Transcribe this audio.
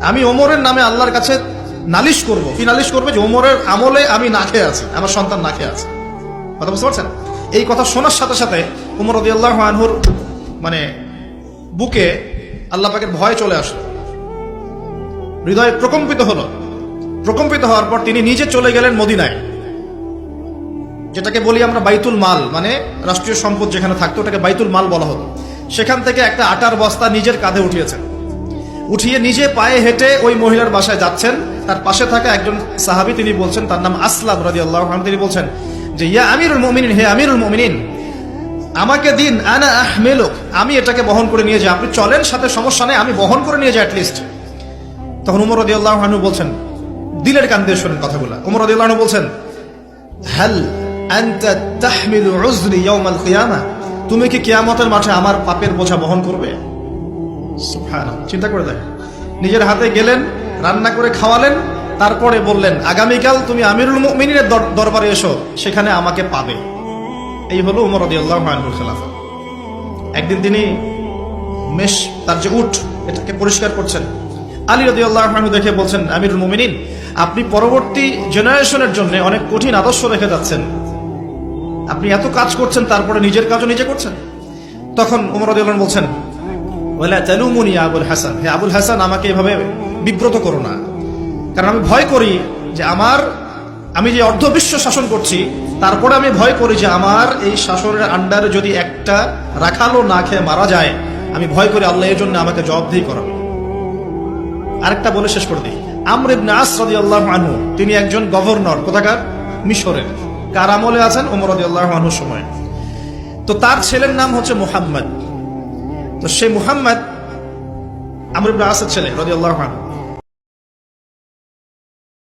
আমি ওমরের নামে আল্লাহর কাছে নালিশ করব। কি নালিশ করবে? যে ওমরের আমলে আমি না খেয়ে আছি, আমার সন্তান না খেয়ে আছে। কথা বুঝতে পারছেন? এই কথা শোনার সাথে সাথে ওমর রাদিয়াল্লাহু আনহুর মানে বুকে আল্লাহ পাকের ভয় চলে আসলো, হৃদয় প্রকম্পিত হলো। প্রকম্পিত হওয়ার পর তিনি নিজে চলে গেলেন মদিনায়, যেটাকে বলি আমরা বাইতুল মাল, মানে রাষ্ট্রীয় সম্পদ যেখানে থাকতো ওটাকে বাইতুল মাল বলা হতো। সেখান থেকে একটা আটার বস্তা নিজের কাঁধে উঠিয়েছেন, উঠিয়ে নিজে পায়ে হেঁটে ওই মহিলার বাসায় যাচ্ছেন। তার পাশে থাকা একজন সাহাবী, তিনি বলছেন, তার নাম আসলাম রাদিয়াল্লাহু আনহু, তিনি বলছেন যে ইয়া আমিরুল মুমিনিন, হে আমিরুল মুমিনিন, আমাকে দিন, আনা আহমিলুক, আমি এটাকে বহন করে নিয়ে যাই। আপনি চলেন, সাথে সমস্যা নেই, আমি বহন করে নিয়ে যাই অ্যাটলিস্ট। তখন ওমর রাদিয়াল্লাহু আনহু বলছেন, দিলের কান দিয়ে শোনেন কথাগুলো, ওমর রাদিয়াল্লাহু আনহু বলছেন, হাল আনতা তাহমিলু উযরি ইয়াউমাল কিয়ামা, তুমি কি কিয়ামতের মাঠে আমার পাপের বোঝা বহন করবে? সুবহানাল্লাহ, চিন্তা করে দেখেন। নিজের হাতে গেলেন, রান্না করে খাওয়ালেন, তারপরে বললেন আগামীকাল তুমি আমিরুল মুমিনিনের দরবারে এসো, সেখানে আমাকে পাবে। এই হলো ওমর রাদিয়াল্লাহু আনহুর খেলাফত। একদিন তিনি তার যে উট, এটাকে পরিষ্কার করছেন। আলী রাদিয়াল্লাহু আনহু দেখে বলছেন, আমিরুল মুমিনিন, আপনি পরবর্তী জেনারেশনের জন্য অনেক কঠিন আদর্শ রেখে যাচ্ছেন। আপনি এত কাজ করছেন, তারপরে নিজের কাজও নিজে করছেন। তখন ওমর রাদিয়াল্লাহু আনহু বলছেন, ওয়ালা তালুমুনি ইয়া আবুল হাসান, হে আবুল হাসান, আমাকে এভাবে বিব্রত করো না, কারণ আমি ভয় করি যে আমি যে অর্ধবিশ্ব শাসন করছি, তারপরে আমি ভয় করি যে আমার এই শাসনের আন্ডারে যদি একটা রাখালও না খেয়ে মারা যায়, আমি ভয় করি আল্লাহ এর জন্য আমাকে জবাবদিহি করাবে। আরেকটা বলে শেষ করে দিই, আমর ইবনে আস রাদিয়াল্লাহু আনহু, তিনি একজন গভর্নর, কোথাকার? মিশরের। কার আমলে আছেন? ওমর রাদিয়াল্লাহু আনহুর সময়। তো তার ছেলের নাম হচ্ছে মুহাম্মদ। তো সেই মুহাম্মদ আমর ইবনে আসের ছেলে রাদিয়াল্লাহু আনহু।